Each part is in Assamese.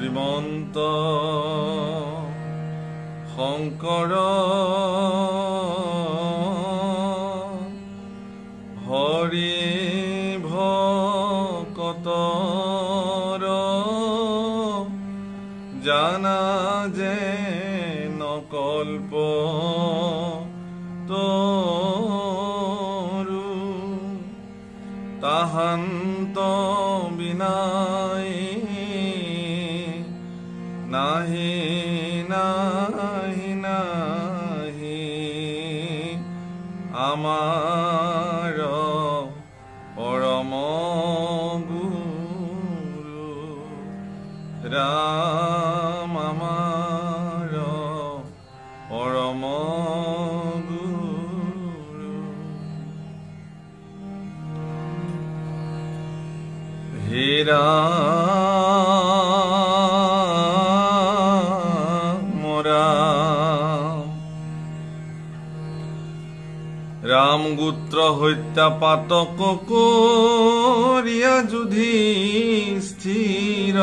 শ্ৰীমন্ত শংকৰ হৰি ভকতৰ জানা যে নকল্প তৰু তাহান্ত বিনাই নাহি নাহি নাহি আমাৰ পৰম গুৰু ৰাম আমাৰ পৰম গুৰু হে राम गोत्र हत्या पातक करिया युधिष्ठिर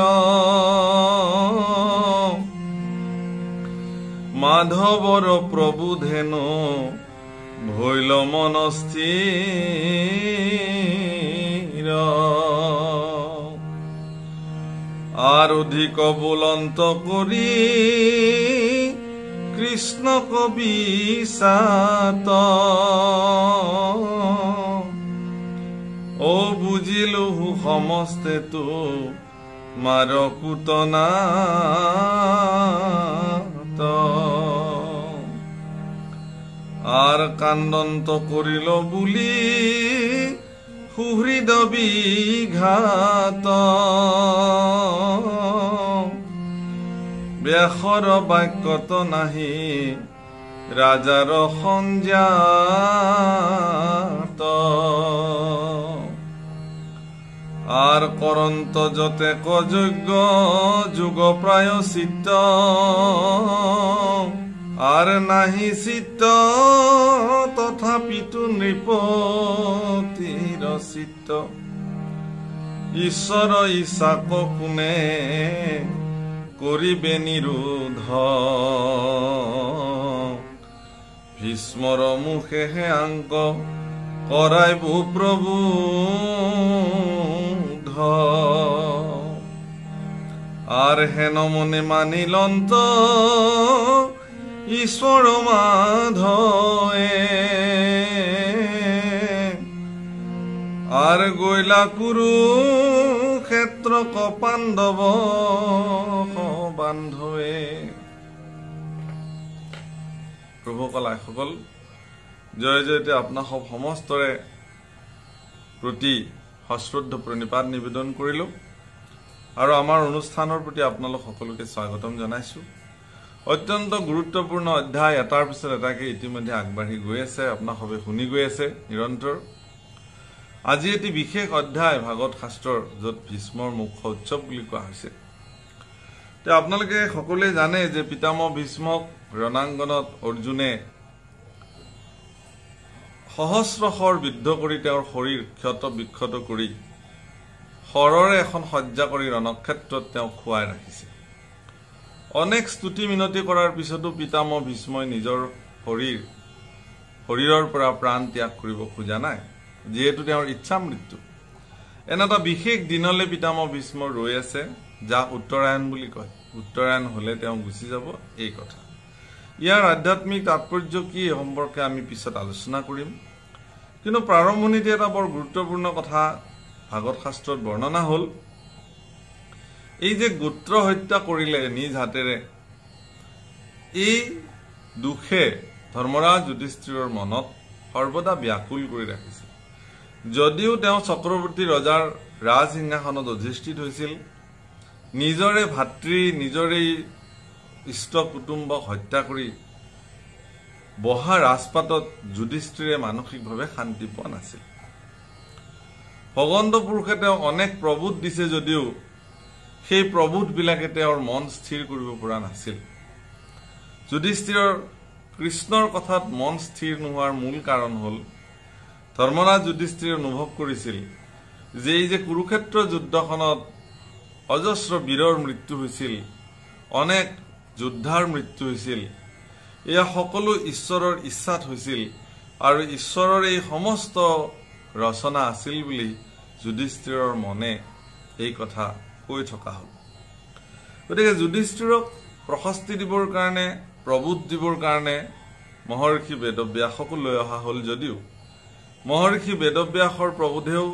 माधवर प्रबुधेनो भैल मनस्थिर आर अधिक बुलंत करी कृष्ण कवि सात ओ बुझिलु समस्ते तो मार कुतना आर कांदंत करिल बुली सुहृद विघात ব্যাসৰ বাক্যত নাহি ৰাজাৰ সংজাত আৰ কৰন্ত যতে কযোগ্য যুগ প্ৰায় চিত্ত আৰ নাহি চিত্ত তথাপিতো নৃপতিৰ চিত্ত ঈশ্বৰ ইচ্ছাক কোনে কৰিবে নিৰোধ ভীষ্মৰ মুখে হে আঙ্ক কৰাইব প্ৰভু আৰ হেন মনে মানিলন্ত ঈশ্বৰ মাধয়ে আৰ গৈলা কুৰু ক্ষেত্ৰ পাণ্ডব বান্ধৱে প্ৰভু কলাসকল জয় জয়তে আপোনাক সমস্তৰে প্ৰতি সশ্ৰদ্ধ প্ৰণিপাত নিবেদন কৰিলো আৰু আমাৰ অনুষ্ঠানৰ প্ৰতি আপোনালোক সকলোকে স্বাগতম জনাইছো অত্যন্ত গুৰুত্বপূৰ্ণ অধ্যায় এটাৰ পিছত এটাকে ইতিমধ্যে আগবাঢ়ি গৈ আছে আপোনাক সবে শুনি গৈ আছে নিৰন্তৰ আজি এটি বিশেষ অধ্যায় ভাগৱত শাস্ত্ৰৰ য'ত ভীষ্মৰ মুখ্য উৎসৱ বুলি কোৱা হৈছে তে আপোনালোকে সকলোৱে জানে যে পিতামহ ভীষ্মক ৰণাংগনত অৰ্জুনে সহস্ৰশৰ বিদ্ধ কৰি তেওঁৰ শৰীৰ ক্ষত বিক্ষত কৰি শৰৰে এখন সজ্জা কৰি ৰণক্ষেত্ৰত তেওঁ খুৱাই ৰাখিছে অনেক স্তুতি মিনতি কৰাৰ পিছতো পিতামহ ভীষ্মই নিজৰ শৰীৰৰ পৰা প্ৰাণ ত্যাগ কৰিব খোজা নাই যেহেতু তেওঁৰ ইচ্ছা মৃত্যু এনে এটা বিশেষ দিনলৈ পিতামহ ভীষ্ম ৰৈ আছে যা উত্তৰায়ণ বুলি কয় উত্তৰায়ণ হলে তেওঁ গুচি যাব এই কথা ইয়াৰ আধ্যাত্মিক তাৎপৰ্য কি সম্পৰ্কে আমি পিছত আলোচনা কৰিম কিন্তু প্ৰাৰম্ভণিতে এটা বৰ গুৰুত্বপূৰ্ণ কথা ভাগৱত শাস্ত্ৰত বৰ্ণনা হ'ল এই যে গোত্ৰ হত্যা কৰিলে নিজ হাতেৰে এই দুখে ধৰ্মৰাজ যুধিষ্ঠিৰৰ মনত সৰ্বদা ব্যাকুল কৰি ৰাখিছে যদিও তেওঁ চক্ৰৱৰ্তী ৰজাৰ ৰাজসিংহাসনত অধিষ্ঠিত হৈছিল নিজৰে ভাতৃ নিজৰে ইষ্ট কুটুম্বক হত্যা কৰি বহা ৰাজপাটত যুধিষ্ঠিৰে মানসিকভাৱে শান্তি পোৱা নাছিল ভগৱন্ত পুৰুষে তেওঁ অনেক প্ৰবোধ দিছে যদিও সেই প্ৰবোধবিলাকে তেওঁৰ মন স্থিৰ কৰিব পৰা নাছিল যুধিষ্ঠিৰৰ কৃষ্ণৰ কথাত মন স্থিৰ নোহোৱাৰ মূল কাৰণ হ'ল ধৰ্মৰাজ যুধিষ্ঠিৰে অনুভৱ কৰিছিল যে এই যে কুৰুক্ষেত্ৰ যুদ্ধখনত অজস্ৰ বীৰৰ মৃত্যু হৈছিল, অনেক যোদ্ধাৰ মৃত্যু হৈছিল। এয়া সকলো ঈশ্বৰৰ ইচ্ছাত হৈছিল আৰু ঈশ্বৰৰ এই সমস্ত ৰচনা আছিল বুলি যুধিষ্ঠিৰৰ মনে এই কথা কৈ থকা হ'ল। গতিকে যুধিষ্ঠিৰক প্ৰশস্তি দিবৰ কাৰণে, প্ৰবোধ দিবৰ কাৰণে মহৰ্ষি বেদব্যাসকো লৈ অহা হ'ল যদিও মহৰ্ষি বেদব্যাসৰ প্ৰবোধেও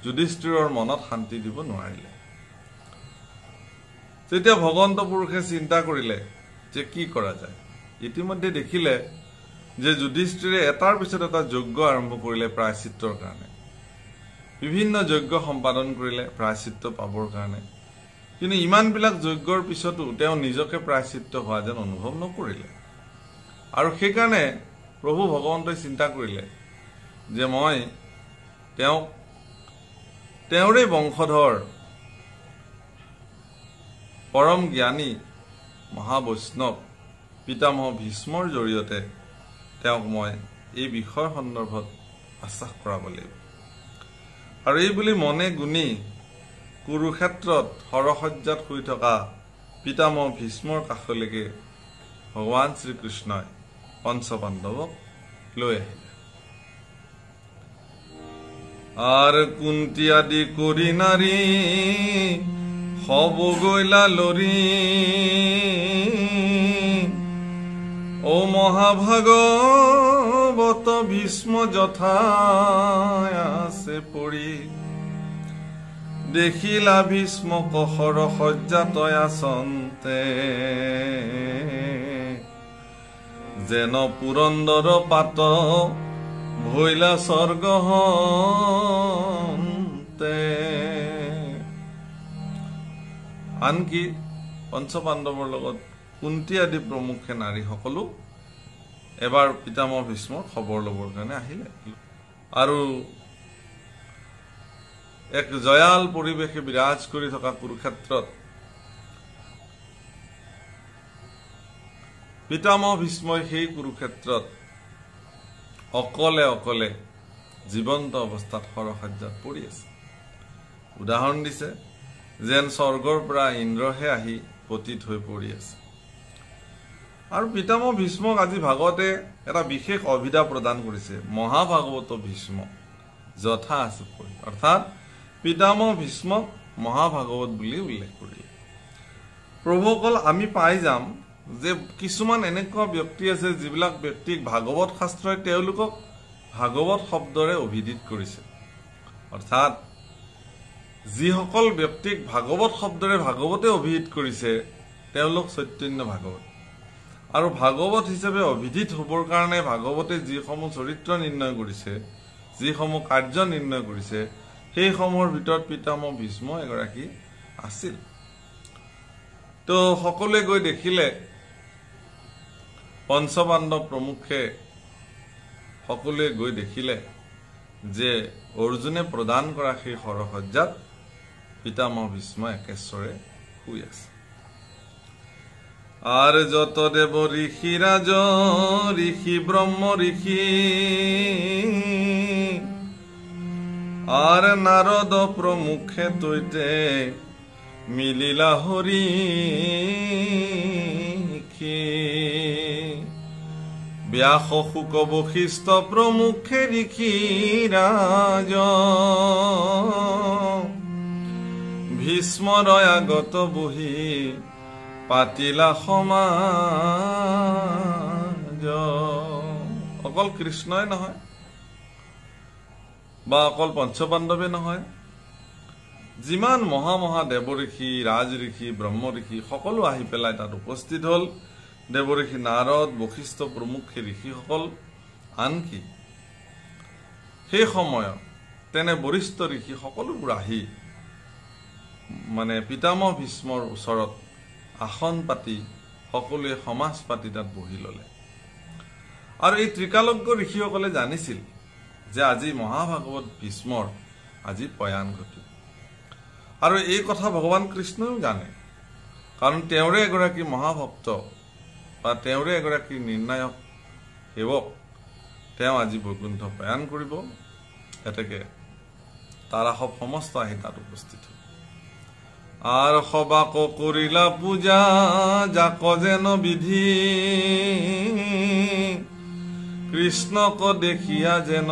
যুধিষ্ঠিৰৰ মনত শান্তি দিব নোৱাৰিলে। তেতিয়া ভগৱন্ত পুৰুষে চিন্তা কৰিলে যে কি কৰা যায়। ইতিমধ্যে দেখিলে যে যুধিষ্ঠিৰে এটাৰ পিছত এটা যজ্ঞ আৰম্ভ কৰিলে প্ৰায়শ্চিত্তৰ কাৰণে, বিভিন্ন যজ্ঞ সম্পাদন কৰিলে প্ৰায়শ্চিত্ত পাবৰ কাৰণে। কিন্তু ইমানবিলাক যজ্ঞৰ পিছতো তেওঁ নিজকে প্ৰায়শ্চিত্ত হোৱা যেন অনুভৱ নকৰিলে। আৰু সেইকাৰণে প্ৰভু ভগৱন্তই চিন্তা কৰিলে যে মই তেওঁৰে বংশধৰ পৰম জ্ঞানী মহাবৈষ্ণৱ পিতামহ ভীষ্মৰ জৰিয়তে তেওঁক মই এই বিষয় সন্দৰ্ভত আশ্বাস কৰাব লাগিব। আৰু এই বুলি মনে গুণি কুৰুক্ষেত্ৰত হৰসজ্জাত শুই থকা পিতামহ ভীষ্মৰ কাষলৈকে ভগৱান শ্ৰীকৃষ্ণই পঞ্চপাণ্ডৱক লৈ আহিলে। আৰ কুন্তি আদি কৰি নাৰী হব গৈলা লৰি, ও মহাভাগৱত ভীষ্ম যথাই আছে পৰি, দেখিলা ভীষ্ম কহৰ সজ্জাতয় আচন্তে, যেন পুৰন্দৰ পাত ভৈলা স্বৰ্গহন্তে। আনকি পঞ্চপাণ্ডৱৰ লগত কুন্তি আদি প্ৰমুখে নাৰীসকলো এবাৰ পিতামহ ভীষ্মৰ খবৰ ল'বৰ কাৰণে আহিলে। আৰু এক জয়াল পৰিৱেশে বিৰাজ কৰি থকা কুৰুক্ষেত্ৰত পিতামহ ভীষ্মই সেই কুৰুক্ষেত্ৰত অকলে অকলে জীৱন্ত অৱস্থাত হৰসজ্জাত পৰি আছে। উদাহৰণ দিছে যেন স্বৰ্গৰ পৰা ইন্দ্ৰহে আহি পতিত হৈ পৰি আছে। আৰু পিতামহ ভীষ্মক আজি ভাগৱতে এটা বিশেষ অভিধা প্ৰদান কৰিছে, মহাভাগৱত ভীষ্ম যথা আছে পৰি, অৰ্থাৎ পিতামহ ভীষ্মক মহাভাগৱত বুলি উল্লেখ কৰিলে। প্ৰভুসকল আমি পাই যাম যে কিছুমান এনেকুৱা ব্যক্তি আছে যিবিলাক ব্যক্তিক ভাগৱত শাস্ত্ৰই তেওঁলোকক ভাগৱত শব্দৰে অভিহিত কৰিছে। অৰ্থাৎ যিসকল ব্যক্তিক ভাগৱত শব্দৰে ভাগৱতে অভিহিত কৰিছে তেওঁলোক চৈতন্য ভাগৱত। আৰু ভাগৱত হিচাপে অভিহিত হ'বৰ কাৰণে ভাগৱতে যিসমূহ চৰিত্ৰ নিৰ্ণয় কৰিছে, যিসমূহ কাৰ্য নিৰ্ণয় কৰিছে, সেইসমূহৰ ভিতৰত পিতামহ ভীষ্ম এগৰাকী আছিল। তো সকলোৱে গৈ দেখিলে, পঞ্চপাণ্ডৱ প্ৰমুখে সকলোৱে গৈ দেখিলে যে অৰ্জুনে প্ৰদান কৰা সেই হৰসজ্জাত পিতামহ ভীষ্ম একেশ্বৰে শুই আছে। আর যত দেব ঋষি রাজ ঋষি ব্রহ্ম ঋষি, আর নারদ প্রমুখে তৈতে মিলিলা হরি, ব্যাস শুক বশিষ্ঠ প্রমুখে ঋষি রাজ, ভীষ্মৰ আগত বহি পাতিলা সমাজ। অকল কৃষ্ণই নহয় বা অকল পঞ্চপাণ্ডৱে নহয়, যিমান মহা মহা দেৱ ঋষি, ৰাজ ঋষি, ব্ৰহ্ম ঋষি সকলো আহি পেলাই তাত উপস্থিত হ'ল। দেৱ ঋষি নাৰদ, বশিষ্ঠ প্ৰমুখে ঋষিসকল, আনকি সেই সময়ত তেনে বৰিষ্ঠ ঋষি সকলোবোৰ আহি মানে পিতামহ ভীষ্মৰ ওচৰত আসন পাতি সকলোৱে সমাজ পাতি তাত বহি ল'লে। আৰু এই ত্ৰিকালজ্ঞ ঋষিসকলে জানিছিল যে আজি মহাভাগৱত ভীষ্মৰ আজি প্ৰয়াণ ঘটিল। আৰু এই কথা ভগৱান কৃষ্ণও জানে, কাৰণ তেওঁৰে এগৰাকী মহাভক্ত বা তেওঁৰে এগৰাকী নিৰ্ণায়ক সেৱক তেওঁ আজি বৈকুণ্ঠ প্ৰয়াণ কৰিব। এতেকে তাৰাসৱ সমস্ত আহি তাত উপস্থিত হ'ল। আর সবাক করিলা পূজা যাক যেন বিধি কৃষ্ণক দেখিয়া যেন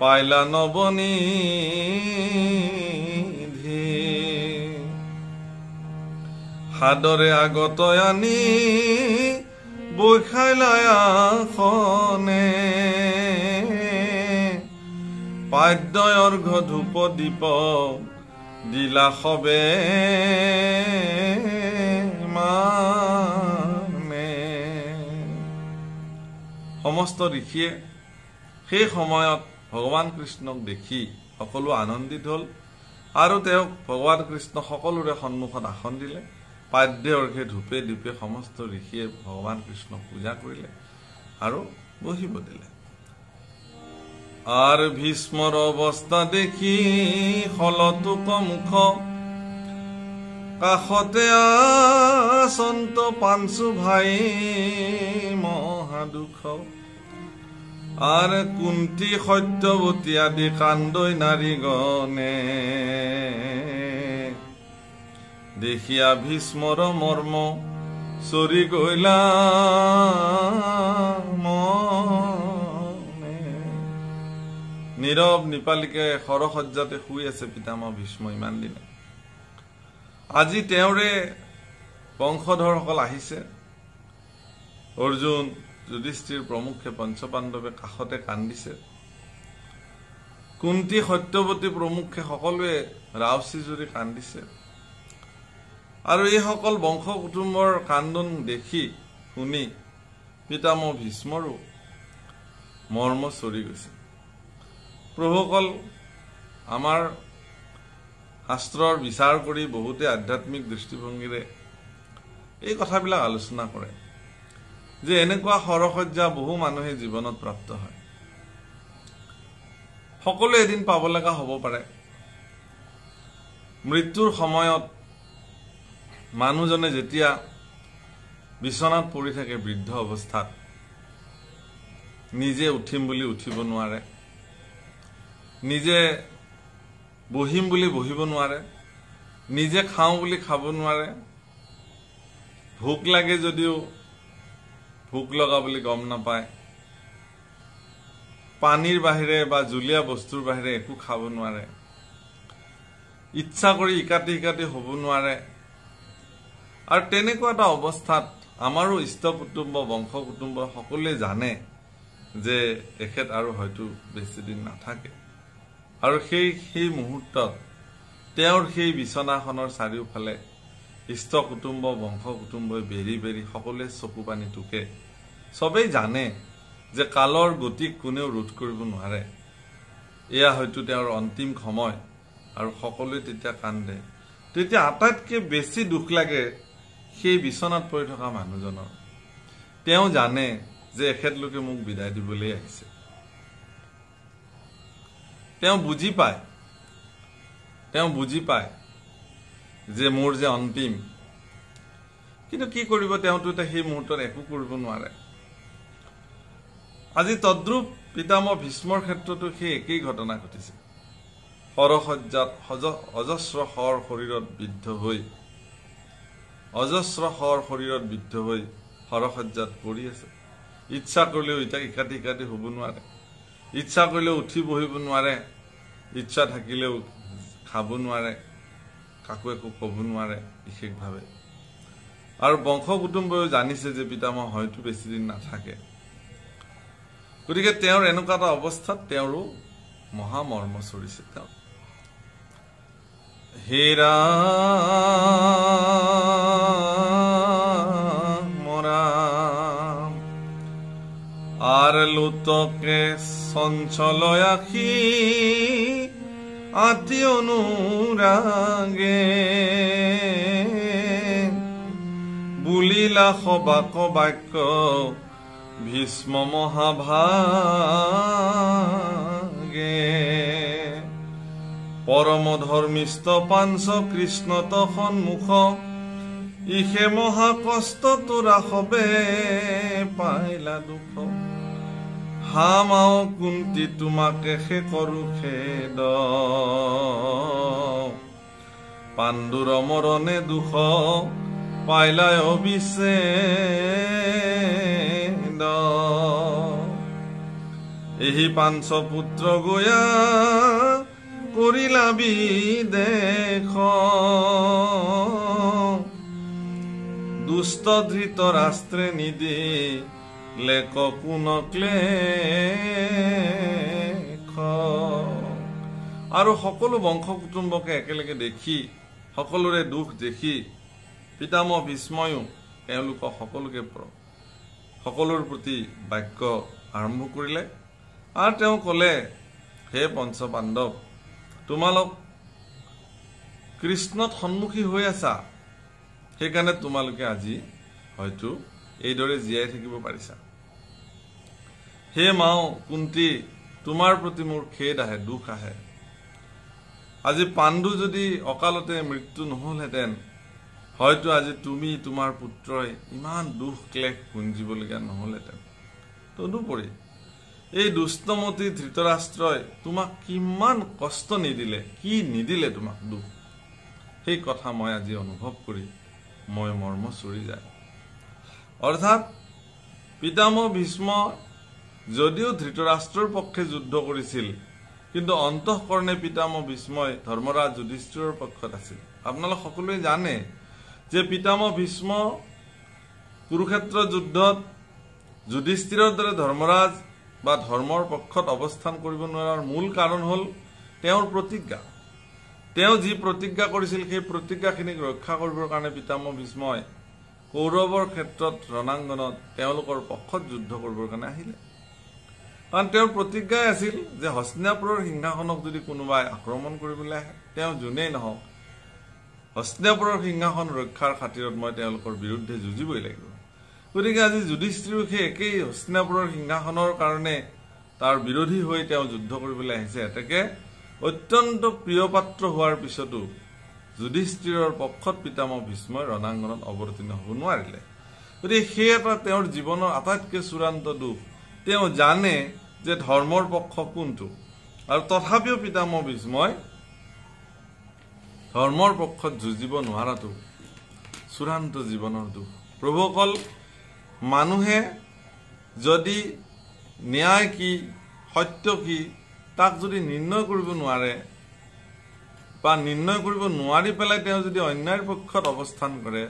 পাইলা নবনিধি হাদরে আগত আনি বৈখাইলায়াখনে পাদ্য অৰ্ঘ ধূপ দীপ দিলা সবে মানে সমস্ত ঋষিয়ে সেই সময়ত ভগৱান কৃষ্ণক দেখি সকলো আনন্দিত হল আৰু তেওঁক ভগৱান কৃষ্ণ সকলোৰে সন্মুখত আসন দিলে পাদ্যে অৰ্ঘে ধূপে দীপে সমস্ত ঋষিয়ে ভগৱান কৃষ্ণক পূজা কৰিলে আৰু বহিব দিলে আৰ ভীষ্মৰ অৱস্থা দেখি হলতুক মুখ কাষতে আসন্ত পাঞ্চু ভাই মহা দুখ আৰ কুন্তি সত্যৱতী আদি কান্দৈ নাৰীগণে দেখিয়া ভীষ্মৰ মৰ্ম চৰি গইলা নীৰৱ নিপালিকে সৰসজ্জাতে শুই আছে পিতামহ ভীষ্ম ইমান দিনে আজি তেওঁৰে বংশধৰসকল আহিছে অৰ্জুন যুধিষ্ঠিৰ প্ৰমুখে পঞ্চপাণ্ডৱে কাষতে কান্দিছে কুন্তি সত্যৱতী প্ৰমুখে সকলোৱে ৰাউচি জুৰি কান্দিছে আৰু এই সকল বংশ কুটুম্বৰ কান্দন দেখি শুনি পিতামহ ভীষ্মৰো মৰ্ম চৰি গৈছে প্ৰভুসকল আমাৰ শাস্ত্ৰৰ বিচাৰ কৰি বহুতে আধ্যাত্মিক দৃষ্টিভংগীৰে এই কথাবিলাক আলোচনা কৰে যে এনেকুৱা সৰসজ্জা বহু মানুহে জীৱনত প্ৰাপ্ত হয় সকলো এদিন পাব লগা হ'ব পাৰে মৃত্যুৰ সময়ত মানুহজনে যেতিয়া বিছনাত পৰি থাকে বৃদ্ধ অৱস্থাত নিজে উঠিম বুলি উঠিব নোৱাৰে নিজে বহিম বুলি বহিব নোৱাৰে নিজে খাওঁ বুলি খাব নোৱাৰে ভোক লাগে যদিও ভোক লগা বুলি গম নাপায় পানীৰ বাহিৰে বা জুলীয়া বস্তুৰ বাহিৰে একো খাব নোৱাৰে ইচ্ছা কৰি ইকাতি ইকাতি হ'ব নোৱাৰে আৰু তেনেকুৱা এটা অৱস্থাত আমাৰো ইষ্ট কুটুম্ব বংশ কুটুম্ব সকলোৱে জানে যে এখেত আৰু হয়তো বেছি দিন নাথাকে আৰু সেই মুহূৰ্তত তেওঁৰ সেই বিছনাখনৰ চাৰিওফালে ইষ্ট কুটুম্ব বংশ কুটুম্বই বেৰি বেৰি সকলোৱে চকু পানী টুকে সবেই জানে যে কালৰ গতিক কোনেও ৰোধ কৰিব নোৱাৰে এয়া হয়তো তেওঁৰ অন্তিম সময় আৰু সকলোৱে তেতিয়া কান্দে তেতিয়া আটাইতকৈ বেছি দুখ লাগে সেই বিছনাত পৰি থকা মানুহজনৰ তেওঁ জানে যে এখেতলোকে মোক বিদায় দিবলৈ আহিছে তেওঁ বুজি পায় যে মোৰ যে অন্তিম কিন্তু কি কৰিব তেওঁতো সেই মুহূৰ্তত একো কৰিব নোৱাৰে আজি তদ্ৰুপ পিতামহ ভীষ্মৰ ক্ষেত্ৰতো সেই একেই ঘটনা ঘটিছে সৰসজ্জাত অজস্ৰ শৰ শৰীৰত বিদ্ধ হৈ সৰসজ্জাত পৰি আছে ইচ্ছা কৰিলেও ইকাতি ইকাতি হ'ব নোৱাৰে ইচ্ছা কৰিলেও উঠি বহিব নোৱাৰে ইচ্ছা থাকিলেও খাব নোৱাৰে কাকো একো ক'ব নোৱাৰে বিশেষভাৱে আৰু বংশ কুটুম্বও জানিছে যে পিতামহ হয়তো বেছি দিন নাথাকে গতিকে তেওঁৰ এনেকুৱা এটা অৱস্থাত তেওঁৰো মহা মৰ্ম চৰিছে তেওঁ হেৰা মৰা আৰ লুতকে সঞ্চলয় আখি আতি অনুৰাগে বুলিলা সবাক বাক্য ভীষ্ম মহাভাগে পৰম ধৰ্মিষ্ঠ পাঞ্চ কৃষ্ণত সন্মুখ ইহে মহা কষ্ট তোৰা হবে পাইলা দুখ হামাও কুন্তি তোমাকে সে কৰো খেদ পাণ্ডুৰ মৰণে দুখ পাইলাই অবিচ্ছেদ এই পাঞ্চ পুত্ৰ গয়া কৰিলা বিদেশ দুষ্ট ধৃত ৰাষ্ট্ৰে নিদি লেক ক্লেশ আৰু সকলো বংশ কুটুম্বকে একেলগে দেখি সকলোৰে দুখ দেখি পিতামহ ভীষ্ময়ো তেওঁলোকক সকলোৰ প্ৰতি বাক্য আৰম্ভ কৰিলে আৰু তেওঁ ক'লে হে পঞ্চ পাণ্ডৱ তোমালোক কৃষ্ণত সন্মুখী হৈ আছা সেইকাৰণে তোমালোকে আজি হয়তো এইদৰে জীয়াই থাকিব পাৰিছা হে মাও কুন্তি তোমাৰ প্ৰতি মোৰ খেদ আহে দুখ আহে আজি পাণ্ডু যদি অকালতে মৃত্যু নহলহেঁতেন হয়তো আজি তুমি তোমাৰ পুত্ৰই ইমান দুখ ক্লেশ গুঞ্জিবলগীয়া নহলহেঁতেন তদুপৰি এই দুষ্টমতী ধৃতৰাষ্ট্ৰই তোমাক কিমান কষ্ট নিদিলে কি নিদিলে তোমাক দুখ সেই কথা মই আজি অনুভৱ কৰি মই মৰ্ম চুৰি যায় অৰ্থাৎ পিতামহ ভীষ্ম যদিও ধৃতৰাষ্ট্ৰৰ পক্ষে যুদ্ধ কৰিছিল কিন্তু অন্তঃকৰণে পিতামহ ভীষ্মই ধৰ্মৰাজ যুধিষ্ঠিৰৰ পক্ষত আছিল আপোনালোক সকলোৱে জানে যে পিতামহ ভীষ্ম কুৰুক্ষেত্ৰ যুদ্ধত যুধিষ্ঠিৰৰ দৰে ধৰ্মৰাজ বা ধৰ্মৰ পক্ষত অৱস্থান কৰিব নোৱাৰাৰ মূল কাৰণ হ'ল তেওঁৰ প্ৰতিজ্ঞা তেওঁ যি প্ৰতিজ্ঞা কৰিছিল সেই প্ৰতিজ্ঞাখিনিক ৰক্ষা কৰিবৰ কাৰণে পিতামহ ভীষ্মই কৌৰৱৰ ক্ষেত্ৰত ৰণাংগনত তেওঁলোকৰ পক্ষত যুদ্ধ কৰিবৰ কাৰণে আহিলে কাৰণ তেওঁৰ প্ৰতিজ্ঞাই আছিল যে হস্তিনাপুৰৰ সিংহাসনক যদি কোনোবাই আক্ৰমণ কৰিবলৈ আহে তেওঁ যোনেই নহওক হস্তিনাপুৰৰ সিংহাসন ৰক্ষাৰ খাতিৰত মই তেওঁলোকৰ বিৰুদ্ধে যুঁজিবই লাগিব গতিকে আজি যুধিষ্ঠিৰো সেই একেই হস্তিনাপুৰৰ সিংহাসনৰ কাৰণে তাৰ বিৰোধী হৈ তেওঁ যুদ্ধ কৰিবলৈ আহিছে এতেকে অত্যন্ত প্ৰিয় পাত্ৰ হোৱাৰ পিছতো যুধিষ্ঠিৰৰ পক্ষত পিতামহ ভীষ্মই ৰণাংগনত অৱতীৰ্ণ হ'ব নোৱাৰিলে গতিকে সেই এটা তেওঁৰ জীৱনৰ আটাইতকৈ চূড়ান্ত দুখ তেওঁ জানে যে ধৰ্মৰ পক্ষ কোনটো আৰু তথাপিও পিতামহ ভীষ্মই ধৰ্মৰ পক্ষত যুঁজিব নোৱাৰাটো চূড়ান্ত জীৱনৰ দুখ প্ৰভুসকল মানুহে যদি ন্যায় কি সত্য কি তাক যদি নিৰ্ণয় কৰিব নোৱাৰে বা নিৰ্ণয় কৰিব নোৱাৰি পেলাই তেওঁ যদি অন্যায়ৰ পক্ষত অৱস্থান কৰে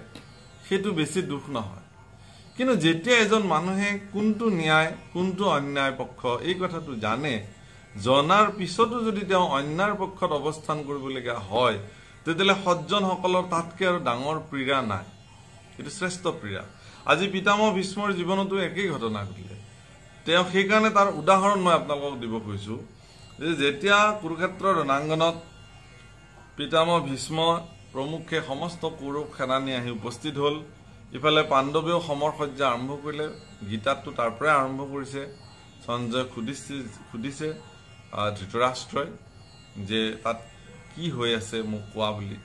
সেইটো বেছি দুখ নহয় কিন্তু যেতিয়া এজন মানুহে কোনটো ন্যায় কোনটো অন্যায় পক্ষ এই কথাটো জানে জনাৰ পিছতো যদি তেওঁ অন্যায়ৰ পক্ষত অৱস্থান কৰিবলগীয়া হয় তেতিয়াহ'লে সজ্জনসকলৰ তাতকৈ আৰু ডাঙৰ পীড়া নাই এইটো শ্ৰেষ্ঠ পীড়া আজি পিতামহ ভীষ্মৰ জীৱনতো একেই ঘটনা ঘটিলে তেওঁ সেইকাৰণে তাৰ উদাহৰণ মই আপোনালোকক দিব খুজিছোঁ যে যেতিয়া কুৰুক্ষেত্ৰৰ ৰণাংগনত পিতামহ ভীষ্ম প্ৰমুখে সমস্ত কৌৰৱ সেনানী আহি উপস্থিত হ'ল ইফালে পাণ্ডৱেও সমৰ সজ্জা আৰম্ভ কৰিলে গীতাততো তাৰ পৰাই আৰম্ভ কৰিছে সঞ্জয় সুধিছে ধৃতৰাষ্ট্ৰই যে তাত কি হৈ আছে মোক কোৱা বুলি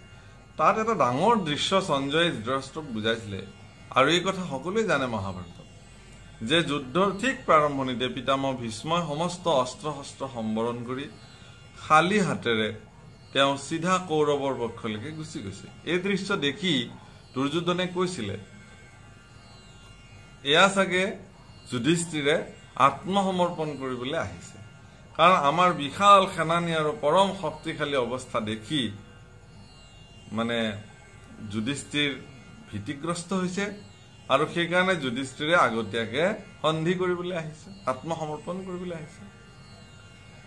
তাত এটা ডাঙৰ দৃশ্য সঞ্জয়ে ধৃতৰাষ্ট্ৰক বুজাইছিলে আৰু এই কথা সকলোৱে জানে মহাভাৰতত যে যুদ্ধৰ ঠিক প্ৰাৰম্ভণিতে পিতামহ ভীষ্মই সমস্ত অস্ত্ৰ শস্ত্ৰ সম্বৰণ কৰি খালী হাতেৰে তেওঁ চিধা কৌৰৱৰ পক্ষলৈকে গুচি গৈছে এই দৃশ্য দেখি দুৰ্যোধনে কৈছিলে এয়া চাগে যুধিষ্ঠিৰে আত্মসমৰ্পণ কৰিবলৈ আহিছে কাৰণ আমাৰ বিশাল সেনানী আৰু পৰম শক্তিশালী অৱস্থা দেখি মানে যুধিষ্ঠিৰ ভীতিগ্ৰস্ত হৈছে আৰু সেইকাৰণে যুধিষ্ঠিৰে আগতীয়াকে সন্ধি কৰিবলৈ আহিছে আত্মসমৰ্পণ কৰিবলৈ আহিছে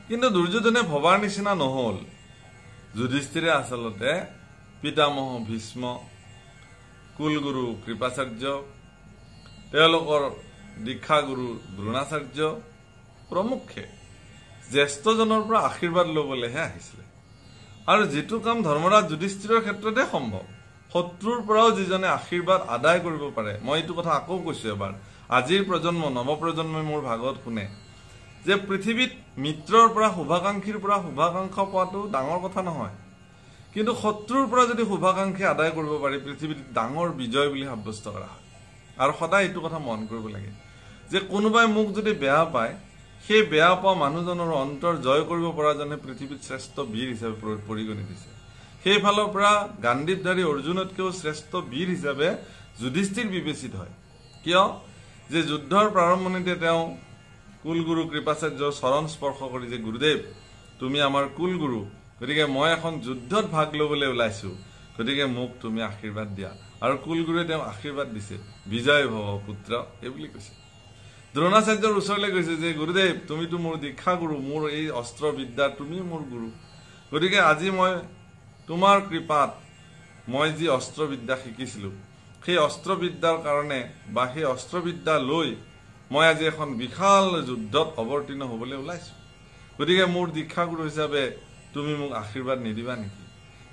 কিন্তু দুৰ্যোধনে ভবাৰ নিচিনা নহল যুধিষ্ঠিৰে আচলতে পিতামহ ভীষ্ম কুলগুৰু কৃপাচাৰ্য তেওঁলোকৰ দীক্ষাগুৰু দ্ৰোণাচাৰ্য প্ৰমুখে জ্যেষ্ঠজনৰ পৰা আশীৰ্বাদ ল'বলৈহে আহিছিলে আৰু যিটো কাম ধৰ্মৰাজ যুধিষ্ঠিৰৰ ক্ষেত্ৰতে সম্ভৱ শত্ৰুৰ পৰাও যিজনে আশীৰ্বাদ আদায় কৰিব পাৰে মই এইটো কথা আকৌ কৈছো এবাৰ আজিৰ প্ৰজন্ম নৱপ্ৰজন্মই মোৰ ভাগত শুনে যে পৃথিৱীত মিত্ৰৰ পৰা শুভাকাংক্ষীৰ পৰা শুভাকাংক্ষা পোৱাটো ডাঙৰ কথা নহয় কিন্তু শত্ৰুৰ পৰা যদি শুভাকাংক্ষী আদায় কৰিব পাৰি পৃথিৱীত ডাঙৰ বিজয় বুলি সাব্যস্ত কৰা হয় আৰু সদায় এইটো কথা মন কৰিব লাগে যে কোনোবাই মোক যদি বেয়া পায় সেই বেয়া পোৱা মানুহজনৰ অন্তৰ জয় কৰিব পৰাজনে পৃথিৱীত শ্ৰেষ্ঠ বীৰ হিচাপে পৰিগণিত হৈছে সেইফালৰ পৰা গাণ্ডীৱধাৰী অৰ্জুনতকৈও শ্ৰেষ্ঠ বীৰ হিচাপে যুধিষ্ঠিৰ বিবেচিত হয়। কিয় যে যুদ্ধৰ প্ৰাৰম্ভণিতে তেওঁ কুলগুৰু কৃপাচাৰ্যৰ চৰণ স্পৰ্শ কৰি যে গুৰুদেৱ তুমি আমাৰ কুলগুৰু, গতিকে মই এখন যুদ্ধত ভাগ ল'বলৈ ওলাইছো, গতিকে মোক তুমি আশীৰ্বাদ দিয়া। আৰু কুলগুৰুৱে তেওঁ আশীৰ্বাদ দিছে, বিজয় ভৱ পুত্ৰ এই বুলি কৈছে। দ্ৰোণাচাৰ্যৰ ওচৰলৈ গৈছে যে গুৰুদেৱ তুমিতো মোৰ দীক্ষা গুৰু, মোৰ এই অস্ত্ৰ বিদ্যা তুমি মোৰ গুৰু, গতিকে আজি মই তোমাৰ কৃপাত মই যি অস্ত্ৰ বিদ্যা শিকিছিলো সেই অস্ত্ৰ বিদ্যাৰ কাৰণে বা সেই অস্ত্ৰ বিদ্যা লৈ মই আজি এখন বিশাল যুদ্ধত অৱতীৰ্ণ হ'বলৈ ওলাইছো, গতিকে মোৰ দীক্ষাগুৰু হিচাপে তুমি মোক আশীৰ্বাদ নিদিবা নেকি?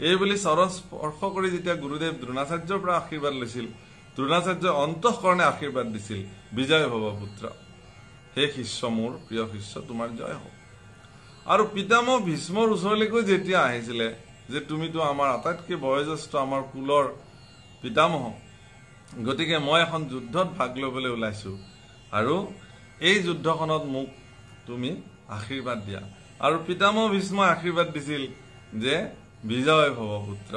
এই বুলি চৰণ স্পৰ্শ কৰি যেতিয়া গুৰুদেৱ দ্ৰোণাচাৰ্যৰ পৰা আশীৰ্বাদ লৈছিল, দ্ৰোণাচাৰ্যই অন্তঃকৰণে আশীৰ্বাদ দিছিল, বিজয় ভৱ পুত্ৰ, হে শিষ্য মোৰ প্ৰিয় শিষ্য তোমাৰ জয় হওক। আৰু পিতামহ ভীষ্মৰ ওচৰলৈকৈ যেতিয়া আহিছিলে যে তুমিতো আমাৰ আটাইতকৈ বয়োজ্যেষ্ঠ আমাৰ কুলৰ পিতামহ, গতিকে মই এখন যুদ্ধত ভাগ ল'বলৈ ওলাইছো আৰু এই যুদ্ধখনত মোক তুমি আশীৰ্বাদ দিয়া। আৰু পিতামহ ভীষ্মই আশীৰ্বাদ দিছিল যে বিজয় ভৱ পুত্ৰ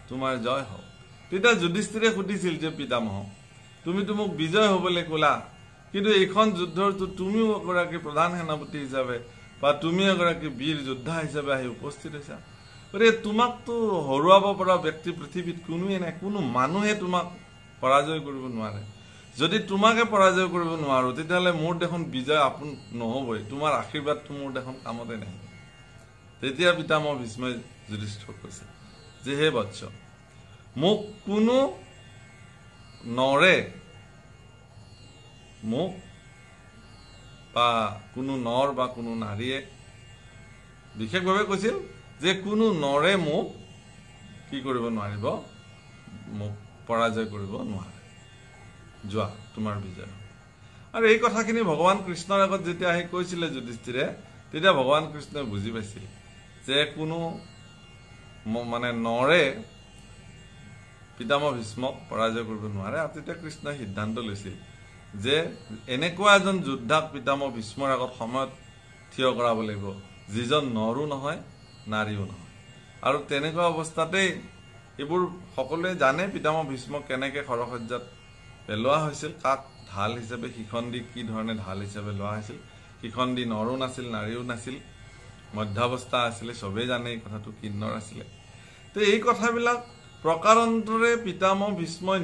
তোমাৰ জয় হওক। তেতিয়া যুধিষ্ঠিৰে সুধিছিল যে পিতামহ তুমিতো মোক বিজয় হ'বলৈ ক'লা, কিন্তু এইখন যুদ্ধৰতো তুমিও এগৰাকী প্ৰধান সেনাপতি হিচাপে বা তুমি এগৰাকী বীৰ যোদ্ধা হিচাপে আহি উপস্থিত হৈছা, গতিকে তোমাকতো হৰুৱাব পৰা ব্যক্তি পৃথিৱীত কোনোৱে নাই, কোনো মানুহে তোমাক পৰাজয় কৰিব নোৱাৰে। যদি তোমাকে পৰাজয় কৰিব নোৱাৰো তেতিয়াহ'লে মোৰ দেখোন বিজয় আপোন নহবই, তোমাৰ আশীৰ্বাদটো মোৰ দেখোন কামতে নাহিব। তেতিয়া পিতামহ ভীষ্মই যুধিষ্ঠিৰক কৈছে যে হে বৎস, মোক কোনো নৰে মোক বা কোনো নৰ বা কোনো নাৰীয়ে বিশেষভাৱে কৈছিল যে কোনো নৰে মোক কি কৰিব নোৱাৰিব, মোক পৰাজয় কৰিব নোৱাৰে, যোৱা তোমাৰ বিজয়। আৰু এই কথাখিনি ভগৱান কৃষ্ণৰ আগত যেতিয়া আহি কৈছিলে যুধিষ্ঠিৰে, তেতিয়া ভগৱান কৃষ্ণই বুজি পাইছিল যে কোনো মানে নৰে পিতামহ ভীষ্মক পৰাজয় কৰিব নোৱাৰে। আৰু তেতিয়া কৃষ্ণই সিদ্ধান্ত লৈছিল যে এনেকুৱা এজন যোদ্ধাক পিতামহ ভীষ্মৰ আগত সময়ত থিয় কৰাব লাগিব যিজন নৰো নহয় নাৰীও নহয়। আৰু তেনেকুৱা অৱস্থাতেই এইবোৰ সকলোৱে জানে পিতামহ ভীষ্মক কেনেকৈ খৰসজ্জাত পেলোৱা হৈছিল, কাক ঢাল হিচাপে শিখণ্ডী কি ধৰণে ঢাল হিচাপে লোৱা হৈছিল। শিখণ্ডী নৰো নাছিল নাৰীও নাছিল, মধ্যাৱস্থা আছিলে, চবেই জানে এই কথাটো কিন্নৰ আছিলে। তো এই কথাবিলাক প্ৰকাৰান্তৰে পিতামহ ভীষ্মই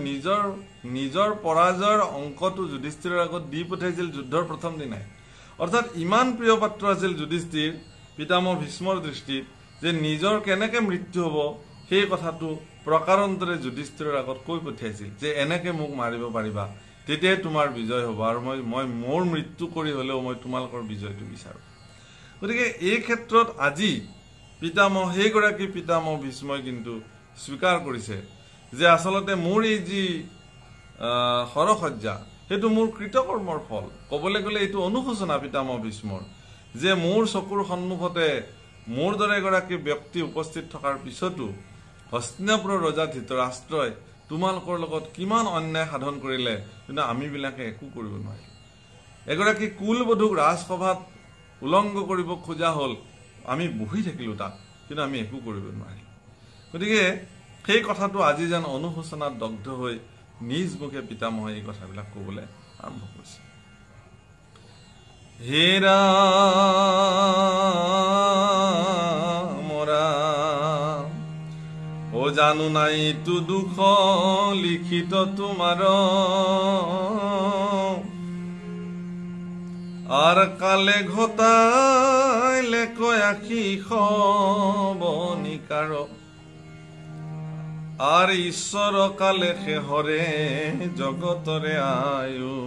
নিজৰ পৰাজয়ৰ অংকটো যুধিষ্ঠিৰৰ আগত দি পঠাইছিল যুদ্ধৰ প্ৰথম দিনাই। অৰ্থাৎ ইমান প্ৰিয় পাত্ৰ আছিল যুধিষ্ঠিৰ পিতামহ ভীষ্মৰ দৃষ্টিত যে নিজৰ কেনেকৈ মৃত্যু হ'ব সেই কথাটো প্ৰকাৰান্তৰে যুধিষ্ঠিৰৰ আগত কৈ পঠিয়াইছিল যে এনেকৈ মোক মাৰিব পাৰিবা, তেতিয়াই তোমাৰ বিজয় হ'ব, আৰু মই মোৰ মৃত্যু কৰি হ'লেও মই তোমালোকৰ বিজয়টো বিচাৰোঁ। গতিকে এই ক্ষেত্ৰত আজি সেইগৰাকী পিতামহ ভীষ্মই কিন্তু স্বীকাৰ কৰিছে যে আচলতে মোৰ এই যি খৰসজ্জা সেইটো মোৰ কৃতকৰ্মৰ ফল। ক'বলৈ গ'লে এইটো অনুশোচনা পিতামহ ভীষ্মৰ যে মোৰ চকুৰ সন্মুখতে মোৰ দৰে এগৰাকী ব্যক্তি উপস্থিত থকাৰ পিছতো হস্তিনাপুৰৰ ৰজা ধৃতৰাষ্ট্ৰই তোমালোকৰ লগত কিমান অন্যায় সাধন কৰিলে, কিন্তু আমিবিলাকে একো কৰিব নোৱাৰিলোঁ। এগৰাকী কুলবধূক ৰাজসভাত উলংঘ কৰিব খোজা হ'ল, আমি বহি থাকিলোঁ তাত, কিন্তু আমি একো কৰিব নোৱাৰিলোঁ। গতিকে সেই কথাটো আজি যেন অনুশোচনাত দগ্ধ হৈ নিজ মুখে পিতামহে এই কথাবিলাক ক'বলৈ আৰম্ভ কৰিছে। হে ৰাম ৰাম, ও জানো নাই তু দুখ লিখিত তোমাৰ, আৰ কালে ঘটাইলে কয়াখি খবনিকাৰ, আৰ ঈশ্বৰ কালে শেহৰে জগতৰে আয়ু,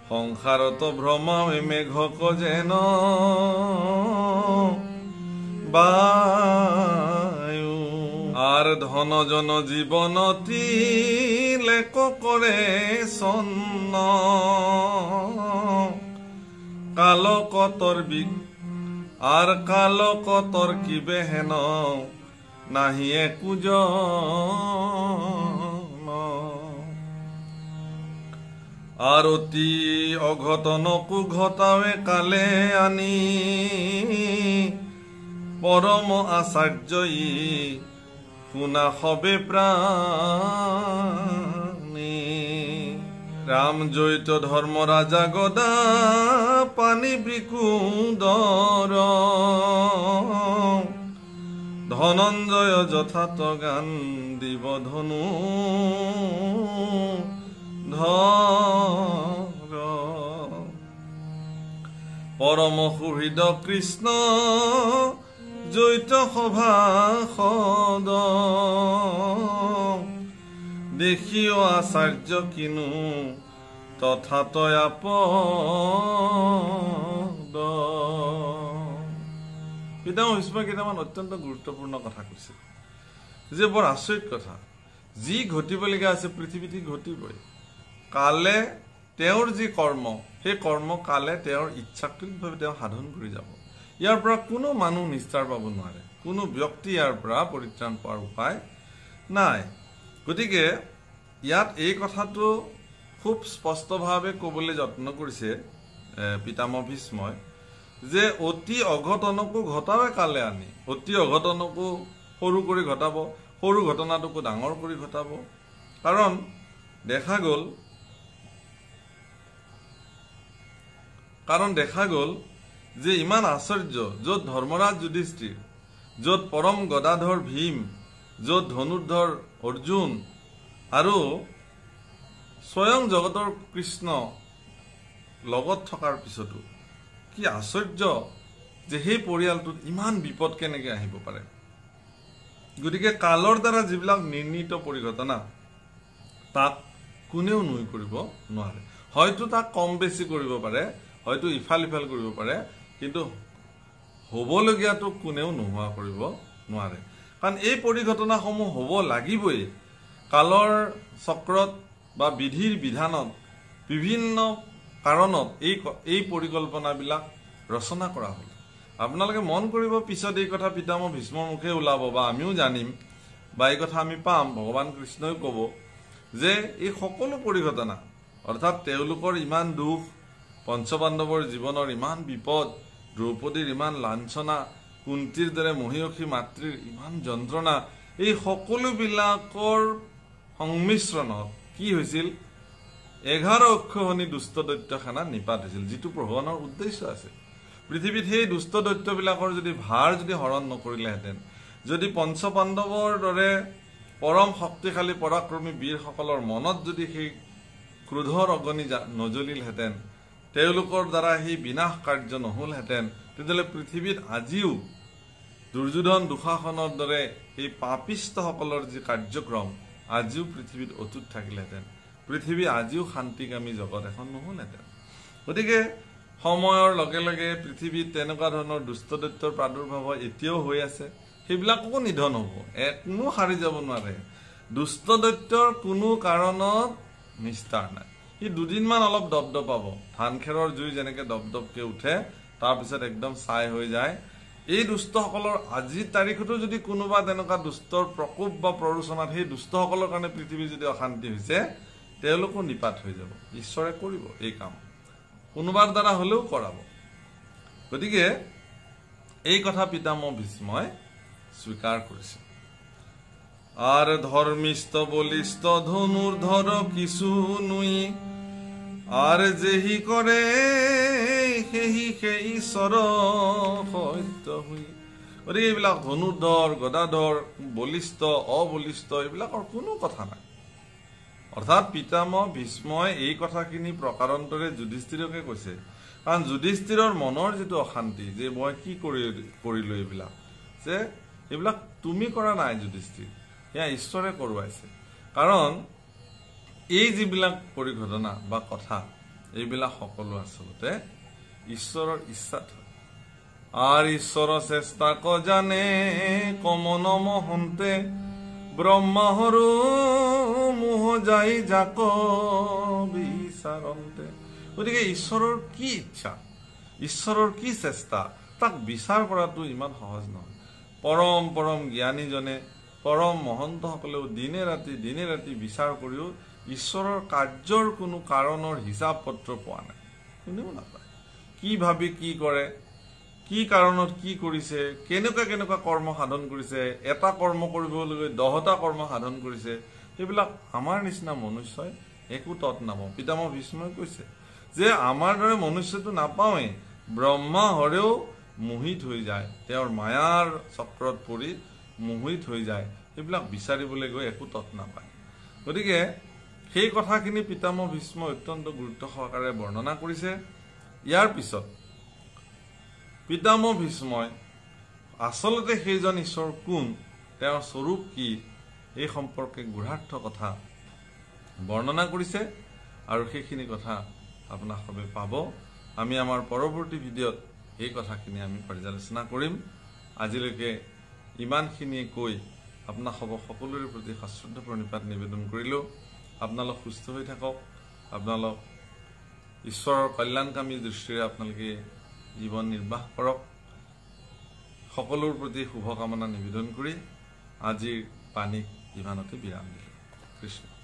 সংসাৰত ভ্ৰমাৱে মেঘক যেন বায়ু, আর ধন জন জীবনতি লেক করে সন্ন, কালকতর আর কালকতর কি বেহেন নাহি একোজ, আর অতি অঘটনকো ঘটাৱে কালে আনি, পৰম আচাৰ্যই শুনা সবে প্ৰাণী ৰাম জয়িত ধৰ্ম ৰাজা গদা পানী বৃকুদৰ ধনঞ্জয় যথাত গান দিব ধনু ধৰ পৰম সুহৃদ কৃষ্ণ জয়িত সভা সদ দেখিও আচাৰ্য কিনো তথা তয়াপদ পিতামহ ভীষ্মই কেইটামান অত্যন্ত গুৰুত্বপূৰ্ণ কথা কৈছে যে বৰ আচৰিত কথা যি ঘটিবলগীয়া আছে পৃথিৱীত ঘটিবই কালে তেওঁৰ যি কৰ্ম সেই কৰ্ম কালে তেওঁৰ ইচ্ছাকৃতভাৱে তেওঁ সাধন কৰি যাব ইয়াৰ পৰা কোনো মানুহ নিস্তাৰ পাব নোৱাৰে কোনো ব্যক্তি ইয়াৰ পৰা পৰিত্ৰাণ পোৱাৰ উপায় নাই গতিকে ইয়াত এই কথাটো খুব স্পষ্টভাৱে ক'বলৈ যত্ন কৰিছে পিতামহ ভীষ্মই যে অতি অঘটনকো ঘটাবে কালে আনি অতি অঘটনকো সৰু কৰি ঘটাব সৰু ঘটনাটোকো ডাঙৰ কৰি ঘটাব কাৰণ দেখা গ'ল যে ইমান আশ্চৰ্য য'ত ধৰ্মৰাজ যুধিষ্ঠিৰ য'ত পৰম গদাধৰ ভীম য'ত ধনুৰ্ধৰ অৰ্জুন আৰু স্বয়ং জগতৰ কৃষ্ণ লগত থকাৰ পিছতো কি আশ্চৰ্য যে সেই পৰিয়ালটোত ইমান বিপদ কেনেকৈ আহিব পাৰে গতিকে কালৰ দ্বাৰা যিবিলাক নিৰ্ণীত পৰিঘটনা তাক কোনেও নুই কৰিব নোৱাৰে হয়তো তাক কম বেছি কৰিব পাৰে হয়তো ইফাল ইফাল কৰিব পাৰে কিন্তু হ'বলগীয়াটো কোনেও নোহোৱা কৰিব নোৱাৰে কাৰণ এই পৰিঘটনাসমূহ হ'ব লাগিবই কালৰ চক্ৰত বা বিধিৰ বিধানত বিভিন্ন কাৰণত এই পৰিকল্পনাবিলাক ৰচনা কৰা হ'ল আপোনালোকে মন কৰিব পিছত এই কথা পিতামহ ভীষ্মৰ মুখে ওলাব বা আমিও জানিম বা এই কথা আমি পাম ভগৱান কৃষ্ণই ক'ব যে এই সকলো পৰিঘটনা অৰ্থাৎ তেওঁলোকৰ ইমান দুখ পঞ্চপাণ্ডৱৰ জীৱনৰ ইমান বিপদ দ্ৰৌপদীৰ ইমান লাঞ্ছনা কুন্তীৰ দৰে মহিয়সী মাতৃৰ ইমান যন্ত্ৰণা এই সকলোবিলাকৰ সংমিশ্ৰণত কি হৈছিল 11 অক্ষৌহিণী দুষ্ট দৈত্য সেনা নিপাত হৈছিল যিটো ভগৱানৰ উদ্দেশ্য আছে পৃথিৱীত সেই দুষ্ট দৈত্যবিলাকৰ যদি ভাৰ যদি হৰণ নকৰিলেহেঁতেন যদি পঞ্চপাণ্ডৱৰ দৰে পৰম শক্তিশালী পৰাক্ৰমী বীৰসকলৰ মনত যদি সেই ক্ৰোধৰ অগ্নি নজ্বলিলহেঁতেন তেওঁলোকৰ দ্বাৰা সেই বিনাশ কাৰ্য নহলহেঁতেন তেতিয়াহ'লে পৃথিৱীত আজিও দুৰ্যোধন দুঃশাসনৰ দৰে সেই পাপিষ্টসকলৰ যি কাৰ্যক্ৰম আজিও পৃথিৱীত অটুট থাকিলহেঁতেন পৃথিৱী আজিও শান্তিকামী জগত এখন নহলহেঁতেন গতিকে সময়ৰ লগে লগে পৃথিৱীত তেনেকুৱা ধৰণৰ দুষ্ট দৈত্যৰ প্ৰাদুৰ্ভাৱ এতিয়াও হৈ আছে সেইবিলাককো নিধন হ'ব একনো সাৰি যাব নোৱাৰে দুষ্ট দৈত্যৰ কোনো কাৰণত নিস্তাৰ নাই সি দুদিনমান অলপ দবদব পাব ধান খেৰৰ জুই যেনেকৈ দবদবকৈ উঠে তাৰপিছত একদম ছাই হৈ যায় এই দুষ্টসকলৰ আজিৰ তাৰিখতো যদি কোনোবা তেনেকুৱা দুষ্টৰ প্ৰকোপ বা প্ৰৰোচনাত সেই দুষ্টসকলৰ কাৰণে পৃথিৱী যদি অশান্তি হৈছে তেওঁলোকো নিপাত হৈ যাব ঈশ্বৰে কৰিব এই কাম কোনোবাৰ দ্বাৰা হ'লেও কৰাব গতিকে এই কথা পিতামহ ভীষ্মই স্বীকাৰ কৰিছে আৰ ধৰ্মিষ্ঠ বলিষ্ঠ ধনুৰ্ধৰ কিছু নুই আৰ যেহি কৰে সেহি সেই ঈশ্বৰ সত্য হুই গতিকে এইবিলাক ধনুৰ্ধৰ গদাধৰ বলিষ্ঠ অবলিষ্ঠ এইবিলাকৰ কোনো কথা নাই অৰ্থাৎ পিতামহ ভীষ্মই এই কথাখিনি প্ৰকাৰান্তৰে যুধিষ্ঠিৰকে কৈছে কাৰণ যুধিষ্ঠিৰৰ মনৰ যিটো অশান্তি যে মই কি কৰিলো এইবিলাক যে এইবিলাক তুমি কৰা নাই যুধিষ্ঠিৰ এয়া ঈশ্বৰে কৰোৱাইছে কাৰণ এই যিবিলাক পৰিঘটনা বা কথা এইবিলাক সকলো আচলতে ঈশ্বৰৰ ইচ্ছাত আৰ ঈশ্বৰ চেষ্টা ক জানে কমন মহন্তে ব্ৰহ্মাহৰু মোহ যাই যাক বিচাৰন্তে গতিকে ঈশ্বৰৰ কি ইচ্ছা ঈশ্বৰৰ কি চেষ্টা তাক বিচাৰ কৰাটো ইমান সহজ নহয় পৰম পৰম জ্ঞানীজনে পৰম মহন্তসকলেও দিনে ৰাতি বিচাৰ কৰিও ঈশ্বৰৰ কাৰ্যৰ কোনো কাৰণৰ হিচাপ পত্ৰ পোৱা নাই কোনেও নাপায় কি ভাবি কি কৰে কি কাৰণত কি কৰিছে, কেনেকুৱা কৰ্ম সাধন কৰিছে, এটা কৰ্ম কৰিবলৈ 10টা কৰ্ম সাধন কৰিছে, সেইবিলাক আমাৰ নিচিনা মনুষ্যই একো তৎ নাপাওঁ। পিতামহ ভীষ্মই কৈছে যে আমাৰ দৰে মনুষ্যটো নাপাওঁৱেই, ব্ৰহ্মা হৰেও মোহিত হৈ যায়, তেওঁৰ মায়াৰ চক্ৰত পৰি মোহিত হৈ যায়, সেইবিলাক বিচাৰিবলৈ গৈ একো তৎ নাপায়। গতিকে সেই কথাখিনি পিতামহ ভীষ্মই অত্যন্ত গুৰুত্ব সহকাৰে বৰ্ণনা কৰিছে। ইয়াৰ পিছত পিতামহ ভীষ্মই আচলতে সেইজন ঈশ্বৰ কোন, তেওঁৰ স্বৰূপ কি, এই সম্পৰ্কে গূঢ়াৰ্থ কথা বৰ্ণনা কৰিছে আৰু সেইখিনি কথা আপোনাক সবে পাব। আমি আমাৰ পৰৱৰ্তী ভিডিঅ'ত এই কথাখিনি আমি পৰ্যালোচনা কৰিম। আজিলৈকে ইমানখিনিয়ে কৈ আপোনাক সকলোৰে প্ৰতি সশ্ৰদ্ধ প্ৰণিপাত নিবেদন কৰিলোঁ। আপোনালোক সুস্থ হৈ থাকক, আপোনালোক ঈশ্বৰৰ কল্যাণকামী দৃষ্টিৰে আপোনালোকে জীৱন নিৰ্বাহ কৰক। সকলোৰ প্ৰতি শুভকামনা নিবেদন কৰি আজিৰ বাণীক ইমানতে বিৰাম দিলোঁ। কৃষ্ণ।